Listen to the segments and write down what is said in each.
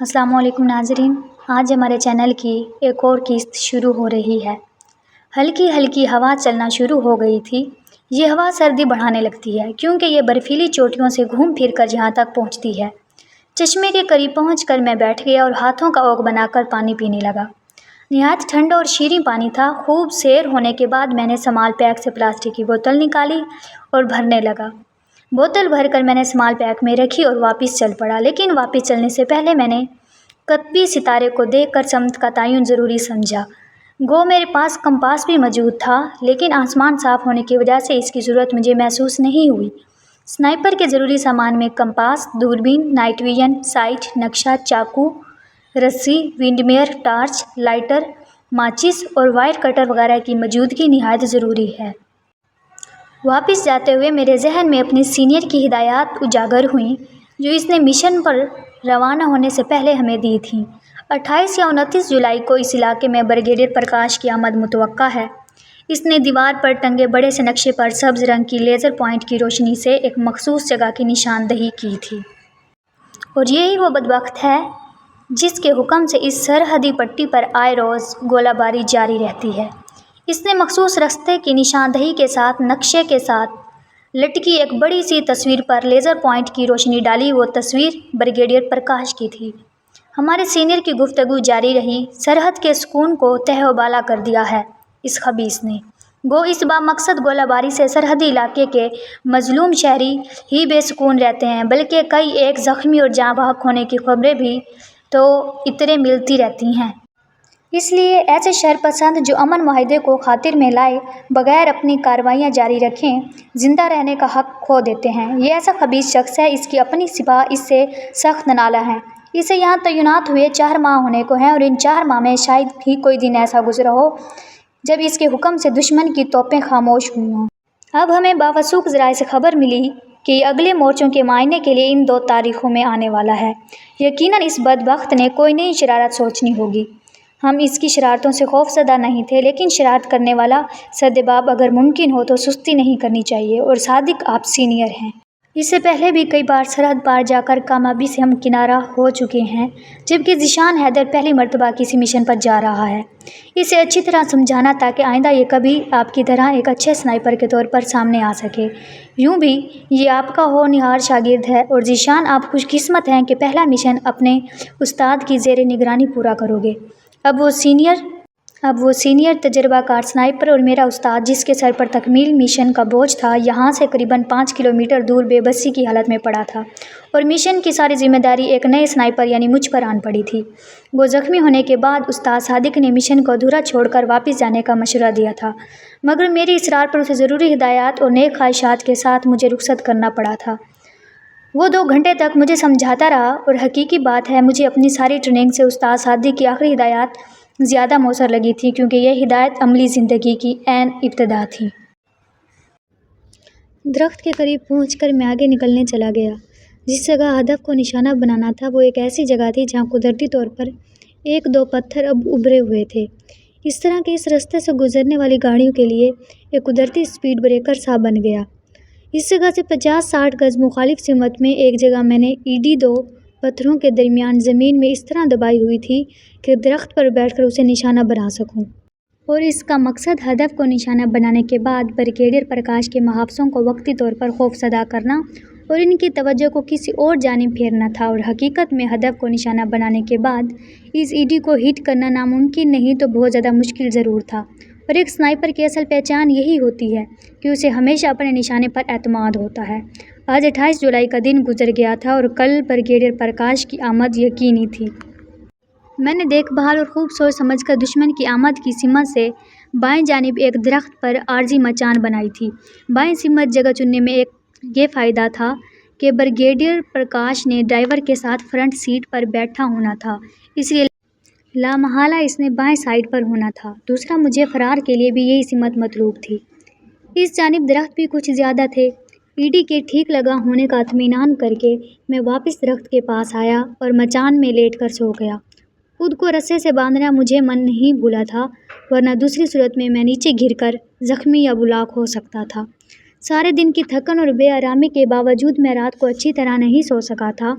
अस्सलाम वालेकुम नाज़रीन। आज हमारे चैनल की एक और किस्त शुरू हो रही है। हल्की हल्की हवा चलना शुरू हो गई थी। ये हवा सर्दी बढ़ाने लगती है क्योंकि ये बर्फीली चोटियों से घूम फिर कर यहाँ तक पहुँचती है। चश्मे के करीब पहुँचकर मैं बैठ गया और हाथों का ओग बनाकर पानी पीने लगा। निहायत ठंडा और शीरीं पानी था। खूब सैर होने के बाद मैंने स्मॉल पैक से प्लास्टिक की बोतल निकाली और भरने लगा। बोतल भरकर मैंने स्मॉल पैक में रखी और वापस चल पड़ा। लेकिन वापस चलने से पहले मैंने कतबी सितारे को देखकर समत का तयन ज़रूरी समझा। गो मेरे पास कंपास भी मौजूद था, लेकिन आसमान साफ़ होने की वजह से इसकी ज़रूरत मुझे महसूस नहीं हुई। स्नाइपर के ज़रूरी सामान में कंपास, दूरबीन, नाइट विजन, साइट, नक्शा, चाकू, रस्सी, विंडमेयर, टार्च, लाइटर, माचिस और वायर कटर वगैरह की मौजूदगी निहायत ज़रूरी है। वापस जाते हुए मेरे जहन में अपनी सीनियर की हिदायत उजागर हुईं, जो इसने मिशन पर रवाना होने से पहले हमें दी थीं। 28 या 29 जुलाई को इस इलाके में ब्रिगेडियर प्रकाश की आमद मुतवक्का है। इसने दीवार पर टंगे बड़े से नक्शे पर सब्ज़ रंग की लेज़र पॉइंट की रोशनी से एक मखसूस जगह की निशानदही की थी। और यही वो बदबख्त है जिसके हुक्म से इस सरहदी पट्टी पर आए रोज़ गोलाबारी जारी रहती है। इसने मखसूस रास्ते की निशानदही के साथ नक्शे के साथ लटकी एक बड़ी सी तस्वीर पर लेज़र पॉइंट की रोशनी डाली। वो तस्वीर ब्रिगेडियर प्रकाश की थी। हमारे सीनियर की गुफ्तगू जारी रही। सरहद के सुकून को तहवाबाला कर दिया है इस खबीस ने। गो इस बामकसद गोलाबारी से सरहदी इलाके के मजलूम शहरी ही बेसुकून रहते हैं, बल्कि कई एक ज़ख्मी और जाँ बहक होने की खबरें भी तो इतने मिलती रहती हैं। इसलिए ऐसे शरपसंद जो अमन माहिदे को खातिर में लाए बगैर अपनी कार्रवाइयाँ जारी रखें, जिंदा रहने का हक खो देते हैं। ये ऐसा खबीस शख्स है, इसकी अपनी सिपा इससे सख्त नाला है। इसे यहाँ तैनात हुए 4 माह होने को हैं और इन 4 माह में शायद ही कोई दिन ऐसा गुजरा हो जब इसके हुक्म से दुश्मन की तोपें खामोश हुई हों। अब हमें बावसूख ज़राए से खबर मिली कि अगले मोर्चों के मायने के लिए इन 2 तारीखों में आने वाला है। यकीनन इस बदबख्त ने कोई नई शरारत सोचनी होगी। हम इसकी शरारतों से खौफज़दा नहीं थे, लेकिन शरारत करने वाला सद्देबाब अगर मुमकिन हो तो सुस्ती नहीं करनी चाहिए। और सादिक आप सीनियर हैं। इससे पहले भी कई बार सरहद पार जाकर कामयाबी से हम किनारा हो चुके हैं, जबकि ज़ीशान हैदर पहली मर्तबा किसी मिशन पर जा रहा है। इसे अच्छी तरह समझाना ताकि आइंदा ये कभी आपकी तरह एक अच्छे स्नाइपर के तौर पर सामने आ सके। यूँ भी ये आपका होनहार शागिर्द है और ज़ीशान आप खुशकिस्मत हैं कि पहला मिशन अपने उस्ताद की ज़ेर निगरानी पूरा करोगे। अब वो सीनियर तजर्बाकार स्नाइपर और मेरा उस्ताद, जिसके सर पर तकमील मिशन का बोझ था, यहाँ से करीबन 5 किलोमीटर दूर बेबसी की हालत में पड़ा था और मिशन की सारी जिम्मेदारी एक नए स्नाइपर यानी मुझ पर आन पड़ी थी। वो ज़ख्मी होने के बाद उस्ताद सादिक ने मिशन को अधूरा छोड़कर वापस जाने का मशवरा दिया था, मगर मेरी इसरार पर उसे ज़रूरी हिदायत और नेक ख्वाहिशात के साथ मुझे रुखसत करना पड़ा था। वो 2 घंटे तक मुझे समझाता रहा और हकीकी बात है, मुझे अपनी सारी ट्रेनिंग से उस्ताद सादिक की आखिरी हिदायत ज़्यादा मौसर लगी थी, क्योंकि यह हिदायत अमली ज़िंदगी की ऐन इब्तिदा थी। दरख्त के करीब पहुंचकर मैं आगे निकलने चला गया। जिस जगह हदफ को निशाना बनाना था वो एक ऐसी जगह थी जहां कुदरती तौर पर 1-2 पत्थर अब उभरे हुए थे। इस तरह के इस रास्ते से गुजरने वाली गाड़ियों के लिए एक कुदरती स्पीड ब्रेकर सा बन गया। इस जगह से 50-60 गज़ मुखालिफ सिमत में एक जगह मैंने ईडी 2 पत्थरों के दरमियान ज़मीन में इस तरह दबाई हुई थी कि दरख्त पर बैठकर उसे निशाना बना सकूं। और इसका मकसद हदफ को निशाना बनाने के बाद ब्रिगेडियर प्रकाश के महाफिज़ों को वक्ती तौर पर खौफज़दा करना और इनकी तवज्जो को किसी और जानिब फेरना था। और हकीकत में हदफ को निशाना बनाने के बाद इस ईडी को हिट करना नामुमकिन नहीं तो बहुत ज़्यादा मुश्किल ज़रूर था। और एक स्नाइपर की असल पहचान यही होती है कि उसे हमेशा अपने निशाने पर एतमाद होता है। आज 28 जुलाई का दिन गुजर गया था और कल ब्रिगेडियर प्रकाश की आमद यकीनी थी। मैंने देखभाल और खूब सोच समझकर दुश्मन की आमद की सिमत से बाएं जानिब एक दरख्त पर आर्जी मचान बनाई थी। बाएं सिमत जगह चुनने में एक ये फ़ायदा था कि ब्रिगेडियर प्रकाश ने ड्राइवर के साथ फ्रंट सीट पर बैठा होना था, इसलिए लामहला इसने बाएं साइड पर होना था। दूसरा, मुझे फ़रार के लिए भी यही सिमत मतलूब थी। इस जानिब दरख्त भी कुछ ज़्यादा थे। ईडी के ठीक लगा होने का इत्मीनान करके मैं वापस दरख्त के पास आया और मचान में लेट कर सो गया। खुद को रस्से से बांधना मुझे मन नहीं भूला था, वरना दूसरी सूरत में मैं नीचे गिरकर ज़ख्मी या बुलाक हो सकता था। सारे दिन की थकन और बेआरामी के बावजूद मैं रात को अच्छी तरह नहीं सो सका था।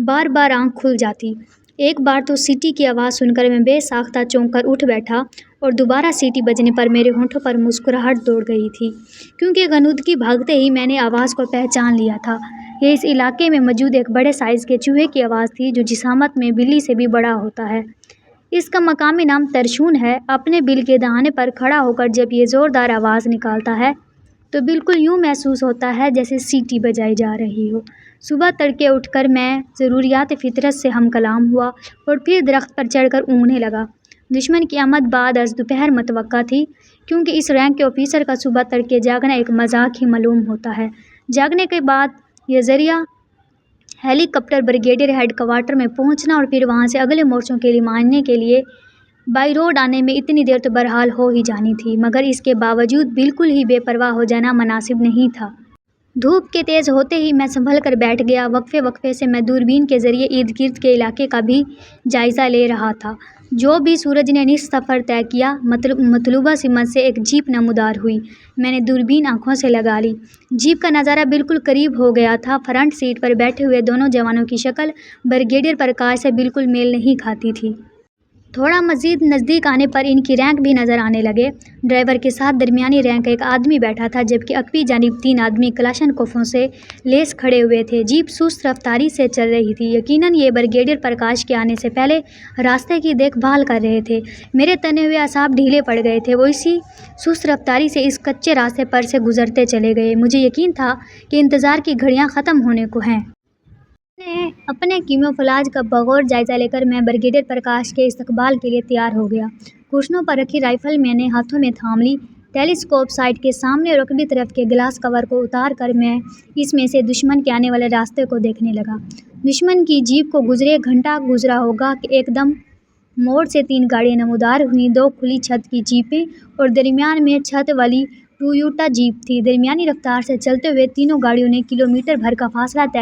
बार बार आँख खुल जाती ایک بار تو سیٹی کی آواز سن کر میں بے ساختہ چونک کر اٹھ بیٹھا اور دوبارہ سیٹی بجنے پر میرے ہونٹوں پر مسکراہٹ دوڑ گئی تھی، کیونکہ غنودگی بھاگتے ہی میں نے آواز کو پہچان لیا تھا۔ یہ اس علاقے میں موجود ایک بڑے سائز کے چوہے کی آواز تھی جو جسامت میں بلی سے بھی بڑا ہوتا ہے۔ اس کا مقامی نام ترشون ہے۔ اپنے بل کے دہانے پر کھڑا ہو کر جب یہ زوردار آواز نکالتا ہے تو بالکل یوں محسوس ہوتا ہے جیسے سیٹی بجائی جا رہی ہو۔ صبح تڑکے اٹھ کر میں ضروریات فطرت سے ہم کلام ہوا اور پھر درخت پر چڑھ کر اونگنے لگا۔ دشمن کی آمد بعد از دوپہر متوقع تھی، کیونکہ اس رینک کے آفیسر کا صبح تڑکے جاگنا ایک مذاق ہی معلوم ہوتا ہے۔ جاگنے کے بعد یہ ذریعہ ہیلی کاپٹر بریگیڈیئر ہیڈ کوارٹر میں پہنچنا اور پھر وہاں سے اگلے مورچوں کے لیے ماننے کے لیے بائی روڈ آنے میں اتنی دیر تو بہرحال ہو ہی جانی تھی، مگر اس کے باوجود بالکل ہی بے پرواہ ہو جانا مناسب نہیں تھا۔ دھوپ کے تیز ہوتے ہی میں سنبھل کر بیٹھ گیا۔ وقفے وقفے سے میں دوربین کے ذریعے ارد گرد کے علاقے کا بھی جائزہ لے رہا تھا۔ جو بھی سورج نے نصف سفر طے کیا، مطلوبہ سمت سے ایک جیپ نمودار ہوئی۔ میں نے دوربین آنکھوں سے لگا لی۔ جیپ کا نظارہ بالکل قریب ہو گیا تھا۔ فرنٹ سیٹ پر بیٹھے ہوئے دونوں جوانوں کی شکل بریگیڈیئر پرکاش سے بالکل میل نہیں کھاتی تھی۔ تھوڑا مزید نزدیک آنے پر ان کی رینک بھی نظر آنے لگے۔ ڈرائیور کے ساتھ درمیانی رینک کا ایک آدمی بیٹھا تھا، جبکہ عقبی جانب 3 آدمی کلاشنکوفوں سے لیس کھڑے ہوئے تھے۔ جیپ سست رفتاری سے چل رہی تھی۔ یقیناً یہ بریگیڈیئر پرکاش کے آنے سے پہلے راستے کی دیکھ بھال کر رہے تھے۔ میرے تنے ہوئے اعصاب ڈھیلے پڑ گئے تھے۔ وہ اسی سست رفتاری سے اس کچے راستے پر سے گزرتے چلے گئے۔ مجھے یقین تھا کہ انتظار کی گھڑیاں ختم ہونے کو ہیں۔ اپنے کیموفلاج کا بغور جائزہ لے کر میں بریگیڈیئر پرکاش کے استقبال کے لیے تیار ہو گیا۔ گھٹنوں پر رکھی رائفل میں نے ہاتھوں میں تھام لی۔ ٹیلیسکوپ سائٹ کے سامنے اور عقبی طرف کے گلاس کور کو اتار کر میں اس میں سے دشمن کے آنے والے راستے کو دیکھنے لگا۔ دشمن کی جیپ کو گزرے گھنٹہ گزرا ہوگا کہ ایک دم موڑ سے 3 گاڑیاں نمودار ہوئیں۔ 2 کھلی چھت کی جیپیں اور درمیان میں چھت والی ٹویوٹا جیپ تھی۔ درمیانی رفتار سے چلتے ہوئے تینوں گاڑیوں نے کلومیٹر بھر کا فاصلہ طے